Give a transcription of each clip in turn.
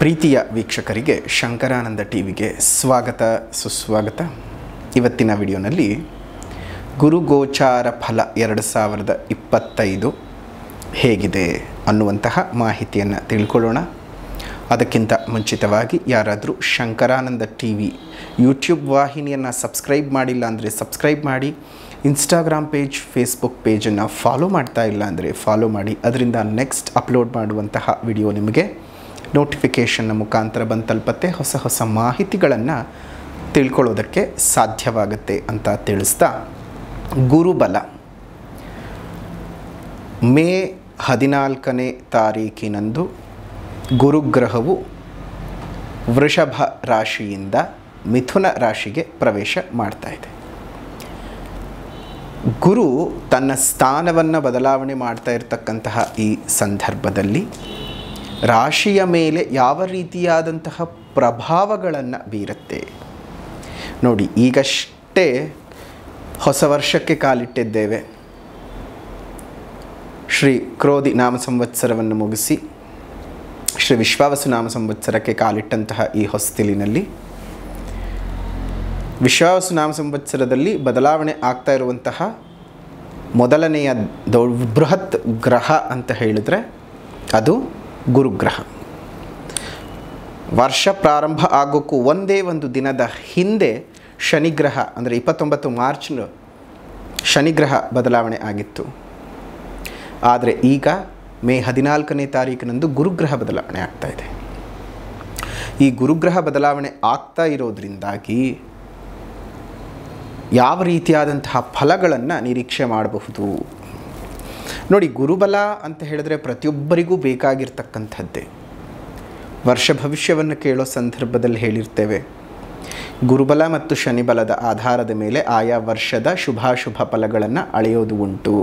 ಪ್ರೀತಿಯ ವೀಕ್ಷಕರಿಗೆ ಶಂಕರಾನಂದ ಟಿವಿಗೆ ಸ್ವಾಗತ ಸುಸ್ವಾಗತ. ಇವತ್ತಿನ ವಿಡಿಯೋನಲ್ಲಿ ಗುರುಗೋಚಾರ ಫಲ 2025 ಹೇಗಿದೆ ಅನ್ನುವಂತಹ ಮಾಹಿತಿಯನ್ನು ತಿಳ್ಕೊಳ್ಳೋಣ. ಅದಕ್ಕಿಂತ ಮುಂಚಿತವಾಗಿ ಯಾರಾದರೂ ಶಂಕರಾನಂದ ಟಿವಿ ಯೂಟ್ಯೂಬ್ ವಾಹಿನಿಯನ್ನು ಸಬ್ಸ್ಕ್ರೈಬ್ ಮಾಡಿಲ್ಲ ಅಂದರೆ ಸಬ್ಸ್ಕ್ರೈಬ್ ಮಾಡಿ, ಇನ್ಸ್ಟಾಗ್ರಾಮ್ ಪೇಜ್ ಫೇಸ್ಬುಕ್ ಪೇಜನ್ನು ಫಾಲೋ ಮಾಡ್ತಾ ಇಲ್ಲ ಅಂದರೆ ಫಾಲೋ ಮಾಡಿ. ಅದರಿಂದ ನೆಕ್ಸ್ಟ್ ಅಪ್ಲೋಡ್ ಮಾಡುವಂತಹ ವಿಡಿಯೋ ನಿಮಗೆ ನೋಟಿಫಿಕೇಷನ್ನ ಮುಖಾಂತರ ಬಂದು ತಲುಪತ್ತೆ, ಹೊಸ ಹೊಸ ಮಾಹಿತಿಗಳನ್ನು ತಿಳ್ಕೊಳ್ಳೋದಕ್ಕೆ ಸಾಧ್ಯವಾಗುತ್ತೆ ಅಂತ ತಿಳಿಸ್ತಾ, ಗುರುಬಲ ಮೇ 14ನೇ ತಾರೀಕಿನಂದು ಗುರುಗ್ರಹವು ವೃಷಭ ರಾಶಿಯಿಂದ ಮಿಥುನ ರಾಶಿಗೆ ಪ್ರವೇಶ ಮಾಡ್ತಾ ಇದೆ. ಗುರು ತನ್ನ ಸ್ಥಾನವನ್ನು ಬದಲಾವಣೆ ಮಾಡ್ತಾ ಇರತಕ್ಕಂತಹ ಈ ಸಂದರ್ಭದಲ್ಲಿ ರಾಶಿಯ ಮೇಲೆ ಯಾವ ರೀತಿಯಾದಂತಹ ಪ್ರಭಾವಗಳನ್ನು ಬೀರುತ್ತೆ ನೋಡಿ. ಈಗಷ್ಟೇ ಹೊಸ ವರ್ಷಕ್ಕೆ ಕಾಲಿಟ್ಟಿದ್ದೇವೆ. ಶ್ರೀ ಕ್ರೋಧಿ ನಾಮ ಸಂವತ್ಸರವನ್ನು ಮುಗಿಸಿ ಶ್ರೀ ವಿಶ್ವಾವಸು ನಾಮ ಸಂವತ್ಸರಕ್ಕೆ ಕಾಲಿಟ್ಟಂತಹ ಈ ಹೊಸ್ತಿಲಿನಲ್ಲಿ ವಿಶ್ವಾವಸು ನಾಮ ಸಂವತ್ಸರದಲ್ಲಿ ಬದಲಾವಣೆ ಆಗ್ತಾ ಇರುವಂತಹ ಮೊದಲನೆಯ ಬೃಹತ್ ಗ್ರಹ ಅಂತ ಹೇಳಿದರೆ ಅದು ಗುರುಗ್ರಹ. ವರ್ಷ ಪ್ರಾರಂಭ ಆಗೋಕ್ಕೂ ಒಂದೇ ಒಂದು ದಿನದ ಹಿಂದೆ ಶನಿಗ್ರಹ ಅಂದರೆ 29 ಮಾರ್ಚ್ ಶನಿಗ್ರಹ ಬದಲಾವಣೆ ಆಗಿತ್ತು. ಆದರೆ ಈಗ ಮೇ 14ನೇ ತಾರೀಕಿನಂದು ಗುರುಗ್ರಹ ಬದಲಾವಣೆ ಆಗ್ತಾ ಇದೆ. ಈ ಗುರುಗ್ರಹ ಬದಲಾವಣೆ ಆಗ್ತಾ ಇರೋದ್ರಿಂದಾಗಿ ಯಾವ ರೀತಿಯಾದಂತಹ ಫಲಗಳನ್ನು ನಿರೀಕ್ಷೆ ಮಾಡಬಹುದು ನೋಡಿ. ಗುರುಬಲ ಅಂತ ಹೇಳಿದ್ರೆ ಪ್ರತಿಯೊಬ್ಬರಿಗೂ ಬೇಕಾಗಿರ್ತಕ್ಕಂಥದ್ದೇ. ವರ್ಷ ಭವಿಷ್ಯವನ್ನು ಕೇಳೋ ಸಂದರ್ಭದಲ್ಲಿ ಹೇಳಿರ್ತೇವೆ, ಗುರುಬಲ ಮತ್ತು ಶನಿಬಲದ ಆಧಾರದ ಮೇಲೆ ಆಯಾ ವರ್ಷದ ಶುಭಾಶುಭ ಫಲಗಳನ್ನು ಅಳೆಯೋದು ಉಂಟು.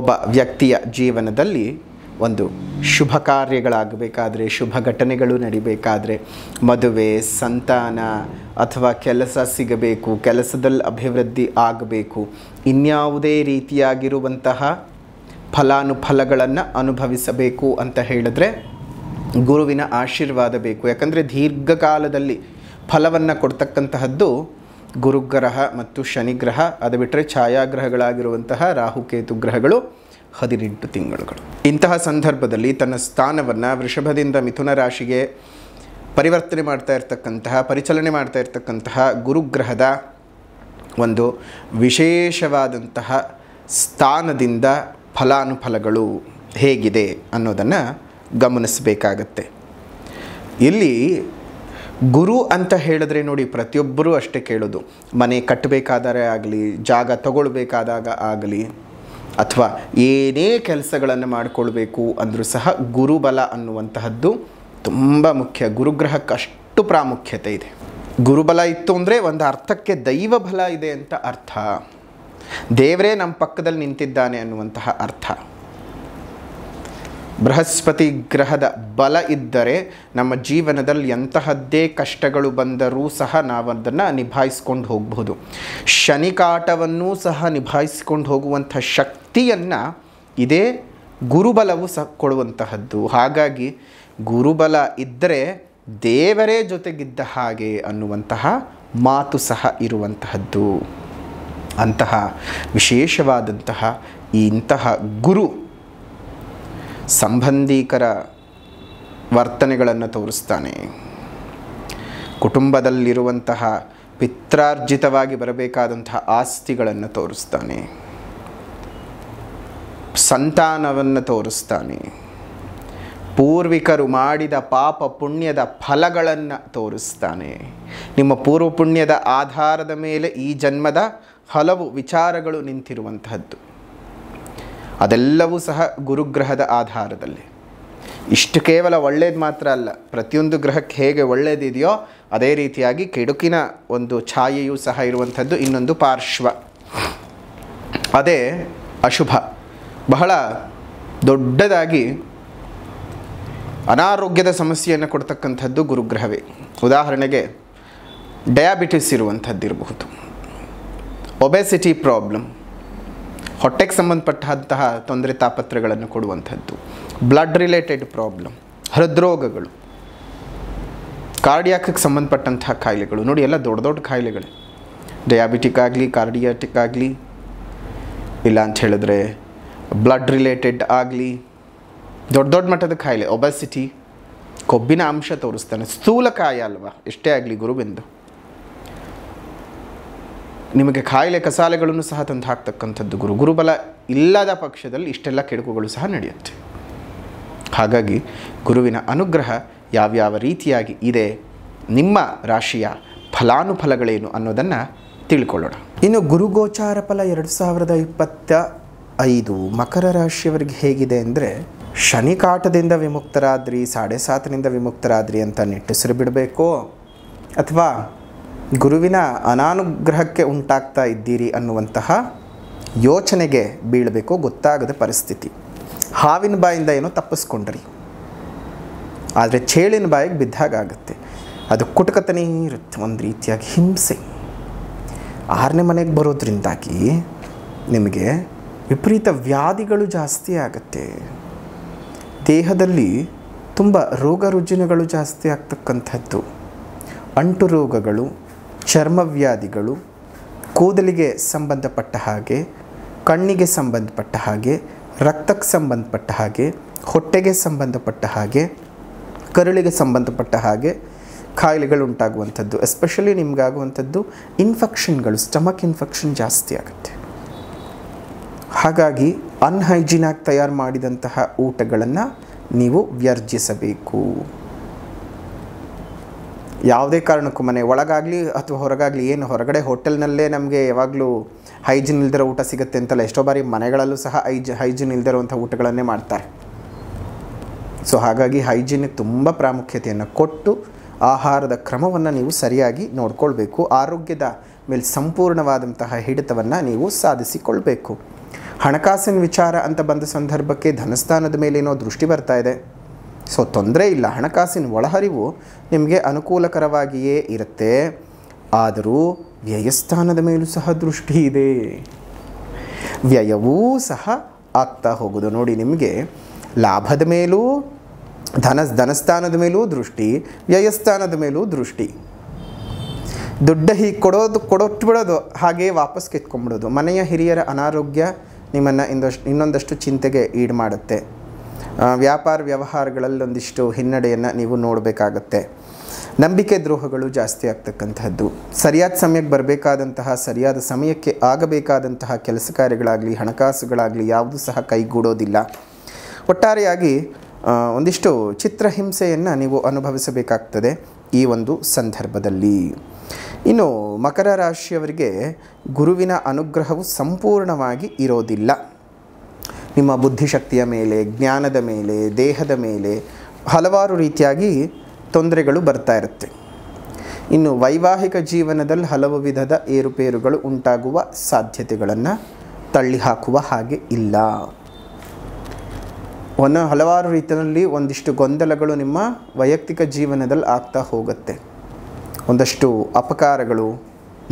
ಒಬ್ಬ ವ್ಯಕ್ತಿಯ ಜೀವನದಲ್ಲಿ ಒಂದು ಶುಭ ಕಾರ್ಯಗಳಾಗಬೇಕಾದ್ರೆ, ಶುಭ ಘಟನೆಗಳು ನಡಿಬೇಕಾದ್ರೆ, ಮದುವೆ, ಸಂತಾನ ಅಥವಾ ಕೆಲಸ ಸಿಗಬೇಕು, ಕೆಲಸದಲ್ಲಿ ಅಭಿವೃದ್ಧಿ ಆಗಬೇಕು, ಇನ್ಯಾವುದೇ ರೀತಿಯಾಗಿರುವಂತಹ ಫಲಾನುಫಲಗಳನ್ನು ಅನುಭವಿಸಬೇಕು ಅಂತ ಹೇಳಿದ್ರೆ ಗುರುವಿನ ಆಶೀರ್ವಾದ ಬೇಕು. ಯಾಕಂದರೆ ದೀರ್ಘಕಾಲದಲ್ಲಿ ಫಲವನ್ನು ಕೊಡ್ತಕ್ಕಂತಹದ್ದು ಗುರುಗ್ರಹ ಮತ್ತು ಶನಿಗ್ರಹ. ಅದು ಬಿಟ್ಟರೆ ಛಾಯಾಗ್ರಹಗಳಾಗಿರುವಂತಹ ರಾಹುಕೇತು ಗ್ರಹಗಳು 18 ತಿಂಗಳುಗಳು. ಇಂತಹ ಸಂದರ್ಭದಲ್ಲಿ ತನ್ನ ಸ್ಥಾನವನ್ನು ವೃಷಭದಿಂದ ಮಿಥುನ ರಾಶಿಗೆ ಪರಿವರ್ತನೆ ಮಾಡ್ತಾ ಇರ್ತಕ್ಕಂತಹ, ಪರಿಚಲನೆ ಮಾಡ್ತಾ ಇರ್ತಕ್ಕಂತಹ ಗುರುಗ್ರಹದ ಒಂದು ವಿಶೇಷವಾದಂತಹ ಸ್ಥಾನದಿಂದ ಫಲಾನುಫಲಗಳು ಹೇಗಿದೆ ಅನ್ನೋದನ್ನು ಗಮನಿಸಬೇಕಾಗತ್ತೆ. ಇಲ್ಲಿ ಗುರು ಅಂತ ಹೇಳಿದ್ರೆ ನೋಡಿ, ಪ್ರತಿಯೊಬ್ಬರೂ ಅಷ್ಟೇ ಕೇಳೋದು, ಮನೆ ಕಟ್ಟಬೇಕಾದರೆ ಆಗಲಿ, ಜಾಗ ತಗೊಳ್ಬೇಕಾದಾಗ ಆಗಲಿ, ಅಥವಾ ಏನೇ ಕೆಲಸಗಳನ್ನು ಮಾಡಿಕೊಳ್ಬೇಕು ಅಂದರೂ ಸಹ ಗುರುಬಲ ಅನ್ನುವಂತಹದ್ದು ತುಂಬ ಮುಖ್ಯ. ಗುರುಗ್ರಹಕ್ಕೆ ಅಷ್ಟು ಪ್ರಾಮುಖ್ಯತೆ ಇದೆ. ಗುರುಬಲ ಇತ್ತು ಅಂದರೆ ಒಂದು ಅರ್ಥಕ್ಕೆ ದೈವ ಬಲ ಇದೆ ಅಂತ ಅರ್ಥ. ದೇವರೇ ನಮ್ಮ ಪಕ್ಕದಲ್ಲಿ ನಿಂತಿದ್ದಾನೆ ಅನ್ನುವಂತಹ ಅರ್ಥ. ಬೃಹಸ್ಪತಿ ಗ್ರಹದ ಬಲ ಇದ್ದರೆ ನಮ್ಮ ಜೀವನದಲ್ಲಿ ಎಂತಹದ್ದೇ ಕಷ್ಟಗಳು ಬಂದರೂ ಸಹ ನಾವು ಅದನ್ನು ನಿಭಾಯಿಸ್ಕೊಂಡು ಹೋಗಬಹುದು. ಶನಿಕಾಟವನ್ನೂ ಸಹ ನಿಭಾಯಿಸ್ಕೊಂಡು ಹೋಗುವಂಥ ಶಕ್ತಿಯನ್ನು ಇದೇ ಗುರುಬಲವು ಸಹ ಕೊಡುವಂತಹದ್ದು. ಹಾಗಾಗಿ ಗುರುಬಲ ಇದ್ದರೆ ದೇವರೇ ಜೊತೆಗಿದ್ದ ಹಾಗೆ ಅನ್ನುವಂತಹ ಮಾತು ಸಹ ಇರುವಂತಹದ್ದು. ಅಂತಹ ವಿಶೇಷವಾದಂತಹ ಇಂತಹ ಗುರು ಸಂಬಂಧಿಕರ ವರ್ತನೆಗಳನ್ನು ತೋರಿಸ್ತಾನೆ. ಕುಟುಂಬದಲ್ಲಿರುವಂತಹ ಪಿತ್ರಾರ್ಜಿತವಾಗಿ ಬರಬೇಕಾದಂತಹ ಆಸ್ತಿಗಳನ್ನು ತೋರಿಸ್ತಾನೆ. ಸಂತಾನವನ್ನು ತೋರಿಸ್ತಾನೆ. ಪೂರ್ವಿಕರು ಮಾಡಿದ ಪಾಪ ಪುಣ್ಯದ ಫಲಗಳನ್ನು ತೋರಿಸ್ತಾನೆ. ನಿಮ್ಮ ಪೂರ್ವ ಪುಣ್ಯದ ಆಧಾರದ ಮೇಲೆ ಈ ಜನ್ಮದ ಹಲವು ವಿಚಾರಗಳು ನಿಂತಿರುವಂತಹದ್ದು. ಅದೆಲ್ಲವೂ ಸಹ ಗುರುಗ್ರಹದ ಆಧಾರದಲ್ಲಿ. ಇಷ್ಟು ಕೇವಲ ಒಳ್ಳೆಯದು ಮಾತ್ರ ಅಲ್ಲ, ಪ್ರತಿಯೊಂದು ಗ್ರಹಕ್ಕೆ ಹೇಗೆ ಒಳ್ಳೆಯದಿದೆಯೋ ಅದೇ ರೀತಿಯಾಗಿ ಕೆಡುಕಿನ ಒಂದು ಛಾಯೆಯೂ ಸಹ ಇರುವಂಥದ್ದು ಇನ್ನೊಂದು ಪಾರ್ಶ್ವ, ಅದೇ ಅಶುಭ. ಬಹಳ ದೊಡ್ಡದಾಗಿ ಅನಾರೋಗ್ಯದ ಸಮಸ್ಯೆಯನ್ನು ಕೊಡ್ತಕ್ಕಂಥದ್ದು ಗುರುಗ್ರಹವೇ. ಉದಾಹರಣೆಗೆ ಡಯಾಬಿಟಿಸ್ ಇರುವಂಥದ್ದಿರಬಹುದು, ಒಬೆಸಿಟಿ ಪ್ರಾಬ್ಲಮ್, ಹೊಟ್ಟೆಗೆ ಸಂಬಂಧಪಟ್ಟಂತಹ ತೊಂದರೆ ತಾಪತ್ರಗಳನ್ನು ಕೊಡುವಂಥದ್ದು, ಬ್ಲಡ್ ರಿಲೇಟೆಡ್ ಪ್ರಾಬ್ಲಮ್, ಹೃದ್ರೋಗಗಳು, ಕಾರ್ಡಿಯಾಕ್ಗೆ ಸಂಬಂಧಪಟ್ಟಂತಹ ಕಾಯಿಲೆಗಳು ನೋಡಿ, ಎಲ್ಲ ದೊಡ್ಡ ದೊಡ್ಡ ಕಾಯಿಲೆಗಳು. ಡಯಾಬಿಟಿಕ್ ಆಗಲಿ, ಕಾರ್ಡಿಯಾಟಿಕ್ ಆಗಲಿ, ಇಲ್ಲ ಅಂತ ಹೇಳಿದ್ರೆ ಬ್ಲಡ್ ರಿಲೇಟೆಡ್ ಆಗಲಿ, ದೊಡ್ಡ ದೊಡ್ಡ ಮಟ್ಟದ ಕಾಯಿಲೆ. ಒಬೆಸಿಟಿ, ಕೊಬ್ಬಿನ ಅಂಶ ತೋರಿಸ್ತಾನೆ, ಸ್ಥೂಲಕಾಯ ಅಲ್ವಾ ಎಷ್ಟೇ ಆಗಲಿ ಗುರುವಿಂದು. ನಿಮಗೆ ಕಾಯಿಲೆ ಕಸಾಲೆಗಳನ್ನು ಸಹ ತಂದು ಹಾಕ್ತಕ್ಕಂಥದ್ದು ಗುರುಬಲ ಇಲ್ಲದ ಪಕ್ಷದಲ್ಲಿ ಇಷ್ಟೆಲ್ಲ ಕೆಡುಕುಗಳು ಸಹ ನಡೆಯುತ್ತೆ. ಹಾಗಾಗಿ ಗುರುವಿನ ಅನುಗ್ರಹ ಯಾವ್ಯಾವ ರೀತಿಯಾಗಿ ಇದೆ, ನಿಮ್ಮ ರಾಶಿಯ ಫಲಾನುಫಲಗಳೇನು ಅನ್ನೋದನ್ನು ತಿಳ್ಕೊಳ್ಳೋಣ. ಇನ್ನು ಗುರುಗೋಚಾರ ಫಲ 2025 ಮಕರ ರಾಶಿಯವರಿಗೆ ಹೇಗಿದೆ ಅಂದರೆ, ಶನಿ ಕಾಟದಿಂದ ವಿಮುಕ್ತರಾದ್ರಿ, 7.5 ವಿಮುಕ್ತರಾದ್ರಿ ಅಂತ ನಿಟ್ಟುಸಿರು ಬಿಡಬೇಕೋ, ಅಥವಾ ಗುರುವಿನ ಅನಾನುಗ್ರಹಕ್ಕೆ ಉಂಟಾಗ್ತಾ ಇದ್ದೀರಿ ಅನ್ನುವಂತಹ ಯೋಚನೆಗೆ ಬೀಳಬೇಕೋ ಗೊತ್ತಾಗದ ಪರಿಸ್ಥಿತಿ. ಹಾವಿನ ಬಾಯಿಂದ ಏನೋ ತಪ್ಪಿಸ್ಕೊಂಡ್ರಿ, ಆದರೆ ಚೇಳಿನ ಬಾಯಿಗೆ ಬಿದ್ದಾಗುತ್ತೆ. ಅದು ಕುಟುಕತನೇ ಇರುತ್ತೆ, ಒಂದು ರೀತಿಯಾಗಿ ಹಿಂಸೆ. 6ನೇ ಮನೆಗೆ ಬರೋದ್ರಿಂದಾಗಿ ನಿಮಗೆ ವಿಪರೀತ ವ್ಯಾಧಿಗಳು ಜಾಸ್ತಿ ಆಗುತ್ತೆ. ದೇಹದಲ್ಲಿ ತುಂಬ ರೋಗ ರುಜಿನಗಳು ಜಾಸ್ತಿ ಆಗ್ತಕ್ಕಂಥದ್ದು, ಅಂಟು ರೋಗಗಳು, ಚರ್ಮವ್ಯಾಧಿಗಳು, ಕೂದಲಿಗೆ ಸಂಬಂಧಪಟ್ಟ ಹಾಗೆ, ಕಣ್ಣಿಗೆ ಸಂಬಂಧಪಟ್ಟ ಹಾಗೆ, ರಕ್ತಕ್ಕೆ ಸಂಬಂಧಪಟ್ಟ ಹಾಗೆ, ಹೊಟ್ಟೆಗೆ ಸಂಬಂಧಪಟ್ಟ ಹಾಗೆ, ಕರುಳಿಗೆ ಸಂಬಂಧಪಟ್ಟ ಹಾಗೆ ಕಾಯಿಲೆಗಳು ಉಂಟಾಗುವಂಥದ್ದು. ಎಸ್ಪೆಷಲಿ ನಿಮಗಾಗುವಂಥದ್ದು ಇನ್ಫೆಕ್ಷನ್ಗಳು, ಸ್ಟಮಕ್ ಇನ್ಫೆಕ್ಷನ್ ಜಾಸ್ತಿ ಆಗುತ್ತೆ. ಹಾಗಾಗಿ ಅನ್ಹೈಜಿನಾಗಿ ತಯಾರು ಮಾಡಿದಂತಹ ಊಟಗಳನ್ನು ನೀವು ವರ್ಜಿಸಬೇಕು. ಯಾವುದೇ ಕಾರಣಕ್ಕೂ ಮನೆ ಒಳಗಾಗಲಿ ಅಥವಾ ಹೊರಗಾಗಲಿ, ಏನು ಹೊರಗಡೆ ಹೋಟೆಲ್ನಲ್ಲೇ ನಮಗೆ ಯಾವಾಗಲೂ ಹೈಜಿನ್ ಇಲ್ದಿರೋ ಊಟ ಸಿಗುತ್ತೆ ಅಂತಲ್ಲ, ಎಷ್ಟೋ ಬಾರಿ ಮನೆಗಳಲ್ಲೂ ಸಹ ಹೈಜಿನ್ ಇಲ್ದಿರೋವಂಥ ಊಟಗಳನ್ನೇ ಮಾಡ್ತಾರೆ. ಸೊ ಹಾಗಾಗಿ ಹೈಜಿನ್ಗೆ ತುಂಬ ಪ್ರಾಮುಖ್ಯತೆಯನ್ನು ಕೊಟ್ಟು ಆಹಾರದ ಕ್ರಮವನ್ನು ನೀವು ಸರಿಯಾಗಿ ನೋಡ್ಕೊಳ್ಬೇಕು. ಆರೋಗ್ಯದ ಮೇಲೆ ಸಂಪೂರ್ಣವಾದಂತಹ ಹಿಡಿತವನ್ನು ನೀವು ಸಾಧಿಸಿಕೊಳ್ಬೇಕು. ಹಣಕಾಸಿನ ವಿಚಾರ ಅಂತ ಬಂದ ಸಂದರ್ಭಕ್ಕೆ ಧನಸ್ಥಾನದ ಮೇಲೇನೋ ದೃಷ್ಟಿ ಬರ್ತಾ ಇದೆ. ಸೊ ತೊಂದರೆ ಇಲ್ಲ, ಹಣಕಾಸಿನ ಒಳಹರಿವು ನಿಮಗೆ ಅನುಕೂಲಕರವಾಗಿಯೇ ಇರುತ್ತೆ. ಆದರೂ ವ್ಯಯಸ್ಥಾನದ ಮೇಲೂ ಸಹ ದೃಷ್ಟಿ ಇದೆ, ವ್ಯಯವೂ ಸಹ ಆಗ್ತಾ ಹೋಗೋದು. ನೋಡಿ, ನಿಮಗೆ ಲಾಭದ ಮೇಲೂ ಧನಸ್ಥಾನದ ಮೇಲೂ ದೃಷ್ಟಿ, ವ್ಯಯಸ್ಥಾನದ ಮೇಲೂ ದೃಷ್ಟಿ. ದುಡ್ಡು ಹೀಗೆ ಕೊಡೊಟ್ಟು ಬಿಡೋದು, ಹಾಗೇ ವಾಪಸ್ ಕಿತ್ಕೊಂಡ್ಬಿಡೋದು. ಮನೆಯ ಹಿರಿಯರ ಅನಾರೋಗ್ಯ ನಿಮ್ಮನ್ನು ಇನ್ನೊಂದಷ್ಟು ಚಿಂತೆಗೆ ಈಡು ಮಾಡುತ್ತೆ. ವ್ಯಾಪಾರ ವ್ಯವಹಾರಗಳಲ್ಲಿ ಒಂದಿಷ್ಟು ಹಿನ್ನಡೆಯನ್ನು ನೀವು ನೋಡಬೇಕಾಗತ್ತೆ. ನಂಬಿಕೆ ದ್ರೋಹಗಳು ಜಾಸ್ತಿ ಆಗ್ತಕ್ಕಂಥದ್ದು. ಸರಿಯಾದ ಸಮಯಕ್ಕೆ ಬರಬೇಕಾದಂತಹ, ಸರಿಯಾದ ಸಮಯಕ್ಕೆ ಆಗಬೇಕಾದಂತಹ ಕೆಲಸ ಕಾರ್ಯಗಳಾಗಲಿ, ಹಣಕಾಸುಗಳಾಗಲಿ ಯಾವುದೂ ಸಹ ಕೈಗೂಡೋದಿಲ್ಲ. ಒಟ್ಟಾರೆಯಾಗಿ ಒಂದಿಷ್ಟು ಚಿತ್ರಹಿಂಸೆಯನ್ನು ನೀವು ಅನುಭವಿಸಬೇಕಾಗ್ತದೆ ಈ ಒಂದು ಸಂದರ್ಭದಲ್ಲಿ. ಇನ್ನು ಮಕರ ರಾಶಿಯವರಿಗೆ ಗುರುವಿನ ಅನುಗ್ರಹವು ಸಂಪೂರ್ಣವಾಗಿ ಇರೋದಿಲ್ಲ. ನಿಮ್ಮ ಬುದ್ಧಿಶಕ್ತಿಯ ಮೇಲೆ, ಜ್ಞಾನದ ಮೇಲೆ, ದೇಹದ ಮೇಲೆ ಹಲವಾರು ರೀತಿಯಾಗಿ ತೊಂದರೆಗಳು ಬರ್ತಾ ಇರುತ್ತೆ. ಇನ್ನು ವೈವಾಹಿಕ ಜೀವನದಲ್ಲಿ ಹಲವು ವಿಧದ ಏರುಪೇರುಗಳು ಉಂಟಾಗುವ ಸಾಧ್ಯತೆಗಳನ್ನು ತಳ್ಳಿ ಹಾಕುವ ಹಾಗೆ ಇಲ್ಲ. ಹಲವಾರು ರೀತಿಯಲ್ಲಿ ಒಂದಿಷ್ಟು ಗೊಂದಲಗಳು ನಿಮ್ಮ ವೈಯಕ್ತಿಕ ಜೀವನದಲ್ಲಿ ಆಗ್ತಾ ಹೋಗುತ್ತೆ. ಒಂದಷ್ಟು ಅಪಕಾರಗಳು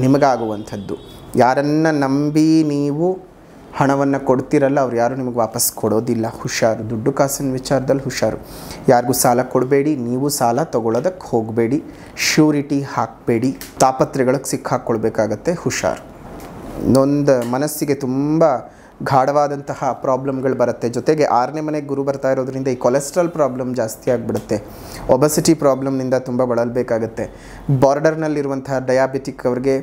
ನಿಮಗಾಗುವಂಥದ್ದು. ಯಾರನ್ನು ನಂಬಿ ನೀವು ಹಣವನ್ನು ಕೊಡ್ತಿರಲ್ಲ, ಅವ್ರು ಯಾರು ನಿಮಗೆ ವಾಪಸ್ ಕೊಡೋದಿಲ್ಲ. ಹುಷಾರು, ದುಡ್ಡು ಕಾಸಿನ ವಿಚಾರದಲ್ಲಿ ಹುಷಾರು. ಯಾರಿಗೂ ಸಾಲ ಕೊಡಬೇಡಿ, ನೀವು ಸಾಲ ತೊಗೊಳೋದಕ್ಕೆ ಹೋಗಬೇಡಿ, ಶ್ಯೂರಿಟಿ ಹಾಕಬೇಡಿ, ತಾಪತ್ರೆಗಳಿಗೆ ಸಿಕ್ಕಾಕ್ಕೊಳ್ಬೇಕಾಗತ್ತೆ. ಹುಷಾರು. ಮನಸ್ಸಿಗೆ ತುಂಬ ಗಾಢವಾದಂತಹ ಪ್ರಾಬ್ಲಮ್ಗಳು ಬರುತ್ತೆ. ಜೊತೆಗೆ 6ನೇ ಮನೆಗೆ ಗುರು ಬರ್ತಾ ಇರೋದ್ರಿಂದ ಈ ಕೊಲೆಸ್ಟ್ರಾಲ್ ಪ್ರಾಬ್ಲಮ್ ಜಾಸ್ತಿ ಆಗಿಬಿಡುತ್ತೆ. ಒಬೆಸಿಟಿ ಪ್ರಾಬ್ಲಮ್ನಿಂದ ತುಂಬ ಬಳಲಬೇಕಾಗತ್ತೆ. ಬಾರ್ಡರ್ನಲ್ಲಿರುವಂತಹ ಡಯಾಬಿಟಿಕ್ ಅವರಿಗೆ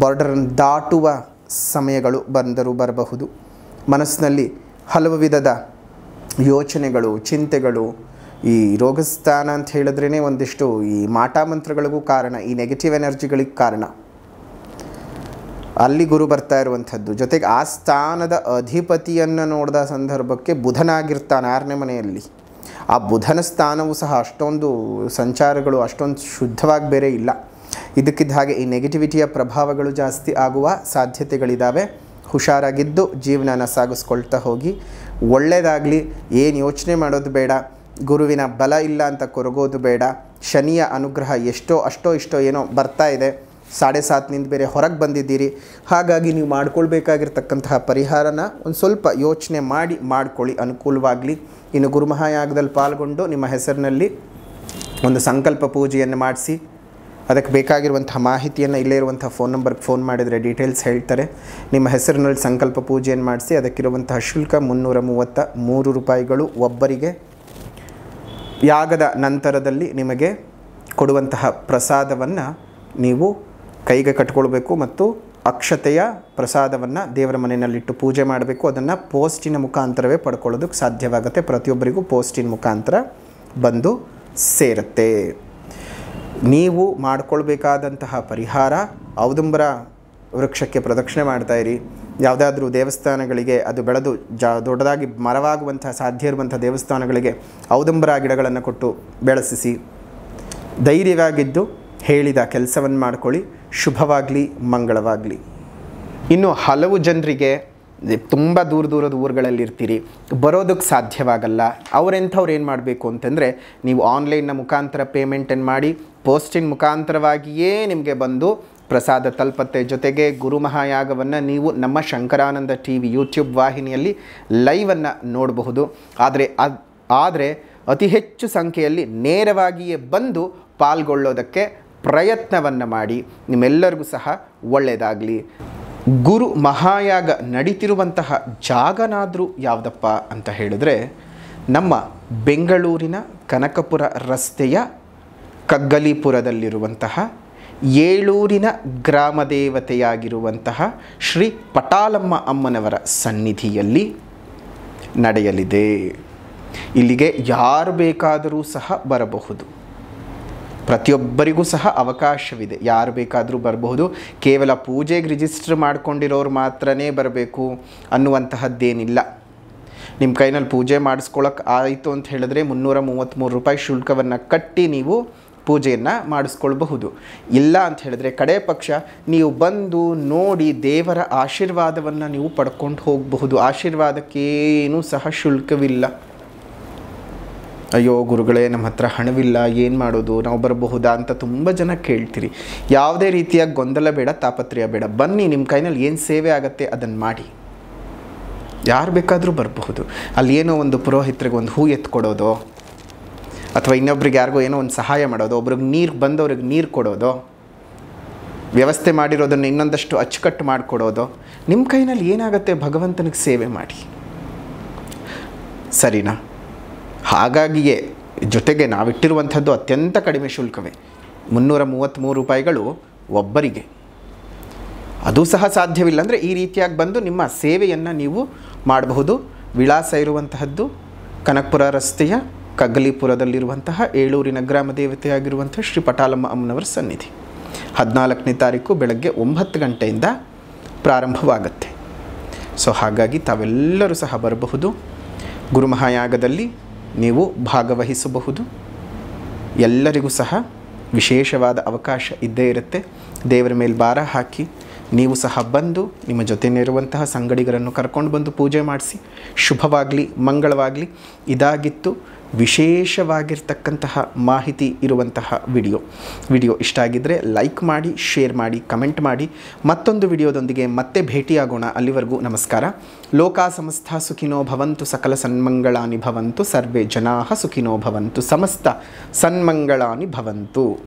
ಬಾರ್ಡರನ್ನು ದಾಟುವ ಸಮಯಗಳು ಬರಬಹುದು. ಮನಸ್ಸಿನಲ್ಲಿ ಹಲವು ವಿಧದ ಯೋಚನೆಗಳು, ಚಿಂತೆಗಳು, ಈ ರೋಗಸ್ಥಾನ ಅಂತ ಹೇಳಿದ್ರೇ ಒಂದಿಷ್ಟು ಈ ಮಾಟಮಂತ್ರಗಳಿಗೂ ಕಾರಣ, ಈ ನೆಗೆಟಿವ್ ಎನರ್ಜಿಗಳಿಗೆ ಕಾರಣ. ಅಲ್ಲಿ ಗುರು ಬರ್ತಾ ಇರುವಂಥದ್ದು. ಜೊತೆಗೆ ಆ ಸ್ಥಾನದ ಅಧಿಪತಿಯನ್ನು ನೋಡಿದ ಸಂದರ್ಭಕ್ಕೆ ಬುಧನಾಗಿರ್ತಾನೆ 6ನೇ ಮನೆಯಲ್ಲಿ. ಆ ಬುಧನ ಸ್ಥಾನವೂ ಸಹ ಅಷ್ಟೊಂದು ಸಂಚಾರಗಳು ಅಷ್ಟೊಂದು ಶುದ್ಧವಾಗಿ ಬೇರೆ ಇಲ್ಲ. ಇದಕ್ಕಿದ್ದ ಹಾಗೆ ಈ ನೆಗೆಟಿವಿಟಿಯ ಪ್ರಭಾವಗಳು ಜಾಸ್ತಿ ಆಗುವ ಸಾಧ್ಯತೆಗಳಿದ್ದಾವೆ. ಹುಷಾರಾಗಿದ್ದು ಜೀವನನ ಸಾಗಿಸ್ಕೊಳ್ತಾ ಹೋಗಿ. ಒಳ್ಳೆಯದಾಗಲಿ, ಏನು ಯೋಚನೆ ಮಾಡೋದು ಬೇಡ. ಗುರುವಿನ ಬಲ ಇಲ್ಲ ಅಂತ ಕೊರಗೋದು ಬೇಡ. ಶನಿಯ ಅನುಗ್ರಹ ಅಷ್ಟೋ ಇಷ್ಟೋ ಏನೋ ಬರ್ತಾ ಇದೆ. 7.5 ಬೇರೆ ಹೊರಗೆ ಬಂದಿದ್ದೀರಿ. ಹಾಗಾಗಿ ನೀವು ಮಾಡ್ಕೊಳ್ಬೇಕಾಗಿರ್ತಕ್ಕಂತಹ ಪರಿಹಾರನ ಒಂದು ಸ್ವಲ್ಪ ಯೋಚನೆ ಮಾಡ್ಕೊಳ್ಳಿ, ಅನುಕೂಲವಾಗಲಿ. ಇನ್ನು ಗುರುಮಹಾಯಾಗದಲ್ಲಿ ಪಾಲ್ಗೊಂಡು ನಿಮ್ಮ ಹೆಸರಿನಲ್ಲಿ ಒಂದು ಸಂಕಲ್ಪ ಪೂಜೆಯನ್ನು ಮಾಡಿಸಿ ಅದಕ್ಕೆ ಬೇಕಾಗಿರುವಂಥ ಮಾಹಿತಿಯನ್ನು ಇಲ್ಲೇ ಇರುವಂಥ ಫೋನ್ ನಂಬರ್ಗೆ ಫೋನ್ ಮಾಡಿದರೆ ಡೀಟೇಲ್ಸ್ ಹೇಳ್ತಾರೆ. ನಿಮ್ಮ ಹೆಸರಿನಲ್ಲಿ ಸಂಕಲ್ಪ ಪೂಜೆಯನ್ನು ಮಾಡಿಸಿ ಅದಕ್ಕಿರುವಂತಹ ಶುಲ್ಕ 333 ರೂಪಾಯಿಗಳು ಒಬ್ಬರಿಗೆ. ಯಾಗದ ನಂತರದಲ್ಲಿ ನಿಮಗೆ ಕೊಡುವಂತಹ ಪ್ರಸಾದವನ್ನು ನೀವು ಕೈಗೆ ಕಟ್ಕೊಳ್ಬೇಕು ಮತ್ತು ಅಕ್ಷತೆಯ ಪ್ರಸಾದವನ್ನು ದೇವರ ಮನೆಯಲ್ಲಿಟ್ಟು ಪೂಜೆ ಮಾಡಬೇಕು. ಅದನ್ನು ಪೋಸ್ಟಿನ ಮುಖಾಂತರವೇ ಪಡ್ಕೊಳ್ಳೋದಕ್ಕೆ ಸಾಧ್ಯವಾಗುತ್ತೆ. ಪ್ರತಿಯೊಬ್ಬರಿಗೂ ಪೋಸ್ಟಿನ ಮುಖಾಂತರ ಬಂದು ಸೇರುತ್ತೆ. ನೀವು ಮಾಡಿಕೊಳ್ಬೇಕಾದಂತಹ ಪರಿಹಾರ, ಔದುಂಬರ ವೃಕ್ಷಕ್ಕೆ ಪ್ರದಕ್ಷಿಣೆ ಮಾಡ್ತಾಯಿರಿ. ಯಾವುದಾದ್ರೂ ದೇವಸ್ಥಾನಗಳಿಗೆ ಅದು ಬೆಳೆದು ದೊಡ್ಡದಾಗಿ ಮರವಾಗುವಂಥ ಸಾಧ್ಯ ಇರುವಂಥ ದೇವಸ್ಥಾನಗಳಿಗೆ ಔದುಂಬರ ಗಿಡಗಳನ್ನು ಕೊಟ್ಟು ಬೆಳೆಸಿಸಿ. ಧೈರ್ಯವಾಗಿದ್ದು ಹೇಳಿದ ಕೆಲಸವನ್ನು ಮಾಡ್ಕೊಳ್ಳಿ. ಶುಭವಾಗಲಿ, ಮಂಗಳವಾಗಲಿ. ಇನ್ನು ಹಲವು ಜನರಿಗೆ ತುಂಬ ದೂರದ ಊರುಗಳಲ್ಲಿರ್ತೀರಿ, ಬರೋದಕ್ಕೆ ಸಾಧ್ಯವಾಗಲ್ಲ. ಅವರೆಂಥವ್ರು ಏನು ಮಾಡಬೇಕು ಅಂತಂದರೆ, ನೀವು ಆನ್ಲೈನ್ನ ಮುಖಾಂತರ ಪೇಮೆಂಟನ್ನು ಮಾಡಿ ಪೋಸ್ಟಿನ ಮುಖಾಂತರವಾಗಿಯೇ ನಿಮಗೆ ಬಂದು ಪ್ರಸಾದ ತಲುಪತ್ತೆ. ಜೊತೆಗೆ ಗುರು ಮಹಾಯಾಗವನ್ನು ನೀವು ನಮ್ಮ ಶಂಕರಾನಂದ TV ಯೂಟ್ಯೂಬ್ ವಾಹಿನಿಯಲ್ಲಿ ಲೈವನ್ನು ನೋಡಬಹುದು. ಆದರೆ ಅತಿ ಹೆಚ್ಚು ಸಂಖ್ಯೆಯಲ್ಲಿ ನೇರವಾಗಿಯೇ ಬಂದು ಪಾಲ್ಗೊಳ್ಳೋದಕ್ಕೆ ಪ್ರಯತ್ನವನ್ನು ಮಾಡಿ. ನಿಮ್ಮೆಲ್ಲರಿಗೂ ಸಹ ಒಳ್ಳೆಯದಾಗಲಿ. ಗುರು ಮಹಾಯಾಗ ನಡೀತಿರುವಂತಹ ಜಾಗನಾದರೂ ಯಾವುದಪ್ಪ ಅಂತ ಹೇಳಿದ್ರೆ, ನಮ್ಮ ಬೆಂಗಳೂರಿನ ಕನಕಪುರ ರಸ್ತೆಯ ಕಗ್ಗಲೀಪುರದಲ್ಲಿರುವಂತಹ ಏಳೂರಿನ ಗ್ರಾಮ ದೇವತೆಯಾಗಿರುವಂತಹ ಶ್ರೀ ಪಟಾಲಮ್ಮ ಅಮ್ಮನವರ ಸನ್ನಿಧಿಯಲ್ಲಿ ನಡೆಯಲಿದೆ. ಇಲ್ಲಿಗೆ ಯಾರು ಬೇಕಾದರೂ ಸಹ ಬರಬಹುದು. ಪ್ರತಿಯೊಬ್ಬರಿಗೂ ಸಹ ಅವಕಾಶವಿದೆ, ಯಾರು ಬೇಕಾದರೂ ಬರಬಹುದು. ಕೇವಲ ಪೂಜೆಗೆ ರಿಜಿಸ್ಟರ್ ಮಾಡ್ಕೊಂಡಿರೋರು ಮಾತ್ರನೇ ಬರಬೇಕು ಅನ್ನುವಂತಹದ್ದೇನಿಲ್ಲ. ನಿಮ್ಮ ಕೈನಲ್ಲಿ ಪೂಜೆ ಮಾಡಿಸ್ಕೊಳ್ಳೋಕೆ ಆಯಿತು ಅಂತ ಹೇಳಿದ್ರೆ 333 ರೂಪಾಯಿ ಶುಲ್ಕವನ್ನು ಕಟ್ಟಿ ನೀವು ಪೂಜೆಯನ್ನು ಮಾಡಿಸ್ಕೊಳ್ಬಹುದು. ಇಲ್ಲ ಅಂತ ಹೇಳಿದ್ರೆ ಕಡೆ ಪಕ್ಷ ನೀವು ಬಂದು ನೋಡಿ ದೇವರ ಆಶೀರ್ವಾದವನ್ನು ನೀವು ಪಡ್ಕೊಂಡು ಹೋಗಬಹುದು. ಆಶೀರ್ವಾದಕ್ಕೇನೂ ಸಹ ಶುಲ್ಕವಿಲ್ಲ. ಅಯ್ಯೋ ಗುರುಗಳೇ, ನಮ್ಮ ಹತ್ರ ಹಣವಿಲ್ಲ, ಏನು ಮಾಡೋದು, ನಾವು ಬರಬಹುದಾ ಅಂತ ತುಂಬ ಜನ ಕೇಳ್ತೀರಿ. ಯಾವುದೇ ರೀತಿಯ ಗೊಂದಲ ಬೇಡ, ತಾಪತ್ರಯ ಬೇಡ. ಬನ್ನಿ, ನಿಮ್ಮ ಕೈನಲ್ಲಿ ಏನು ಸೇವೆ ಆಗುತ್ತೆ ಅದನ್ನು ಮಾಡಿ. ಯಾರು ಬೇಕಾದರೂ ಬರಬಹುದು. ಅಲ್ಲಿ ಏನೋ ಒಂದು ಪುರೋಹಿತರಿಗೆ ಒಂದು ಹೂ ಎತ್ಕೊಡೋದು, ಅಥವಾ ಇನ್ನೊಬ್ರಿಗೆ ಯಾರಿಗೋ ಏನೋ ಒಂದು ಸಹಾಯ ಮಾಡೋದು, ಒಬ್ರಿಗೆ ನೀರು ಬಂದವ್ರಿಗೆ ನೀರು ಕೊಡೋದು, ವ್ಯವಸ್ಥೆ ಮಾಡಿರೋದನ್ನು ಇನ್ನೊಂದಷ್ಟು ಅಚ್ಚುಕಟ್ಟು ಮಾಡಿಕೊಡೋದು. ನಿಮ್ಮ ಕೈನಲ್ಲಿ ಏನಾಗುತ್ತೆ, ಭಗವಂತನಿಗೆ ಸೇವೆ ಮಾಡಿ. ಸರಿನಾ? ಹಾಗಾಗಿಯೇ ಜೊತೆಗೆ ನಾವಿಟ್ಟಿರುವಂಥದ್ದು ಅತ್ಯಂತ ಕಡಿಮೆ ಶುಲ್ಕವೇ, 333 ರೂಪಾಯಿಗಳು ಒಬ್ಬರಿಗೆ. ಅದು ಸಹ ಸಾಧ್ಯವಿಲ್ಲ ಅಂದರೆ ಈ ರೀತಿಯಾಗಿ ಬಂದು ನಿಮ್ಮ ಸೇವೆಯನ್ನು ನೀವು ಮಾಡಬಹುದು. ವಿಳಾಸ ಇರುವಂತಹದ್ದು ಕನಕಪುರ ರಸ್ತೆಯ ಕಗ್ಗಲೀಪುರದಲ್ಲಿರುವಂತಹ ಏಳೂರಿನ ಗ್ರಾಮ ದೇವತೆಯಾಗಿರುವಂಥ ಶ್ರೀ ಪಟಾಲಮ್ಮ ಅಮ್ಮನವರ ಸನ್ನಿಧಿ. 14ನೇ ತಾರೀಕು ಬೆಳಗ್ಗೆ 9 ಗಂಟೆಯಿಂದ ಪ್ರಾರಂಭವಾಗುತ್ತೆ. ಸೊ ಹಾಗಾಗಿ ತಾವೆಲ್ಲರೂ ಸಹ ಬರಬಹುದು. ಗುರುಮಹಾಯಾಗದಲ್ಲಿ ನೀವು ಭಾಗವಹಿಸಬಹುದು. ಎಲ್ಲರಿಗೂ ಸಹ ವಿಶೇಷವಾದ ಅವಕಾಶ ಇದ್ದೇ ಇರುತ್ತೆ. ದೇವರ ಮೇಲೆ ಭಾರ ಹಾಕಿ ನೀವು ಸಹ ಬಂದು ನಿಮ್ಮ ಜೊತೆಯಲ್ಲಿರುವಂತಹ ಸಂಗಡಿಗರನ್ನು ಕರ್ಕೊಂಡು ಬಂದು ಪೂಜೆ ಮಾಡಿಸಿ. ಶುಭವಾಗಲಿ, ಮಂಗಳವಾಗಲಿ. ಇದಾಗಿತ್ತು ವಿಶೇಷವಾಗಿರ್ತಕ್ಕಂತಹ ಮಾಹಿತಿ ಇರುವಂತಹ ವಿಡಿಯೋ ಇಷ್ಟ ಆಗಿದ್ದರೆ ಲೈಕ್ ಮಾಡಿ, ಶೇರ್ ಮಾಡಿ, ಕಮೆಂಟ್ ಮಾಡಿ. ಮತ್ತೊಂದು ವಿಡಿಯೋದೊಂದಿಗೆ ಮತ್ತೆ ಭೇಟಿಯಾಗೋಣ. ಅಲ್ಲಿವರೆಗೂ ನಮಸ್ಕಾರ. ಲೋಕಾ ಸಮಸ್ತ ಸುಖಿನೋ ಭವಂತು, ಸಕಲ ಸನ್ಮಂಗಳಾನಿ ಭವಂತು, ಸರ್ವೇ ಜನಾಃ ಸುಖಿನೋ ಭವಂತು, ಸಮಸ್ತ ಸನ್ಮಂಗಳಾನಿ ಭವಂತು.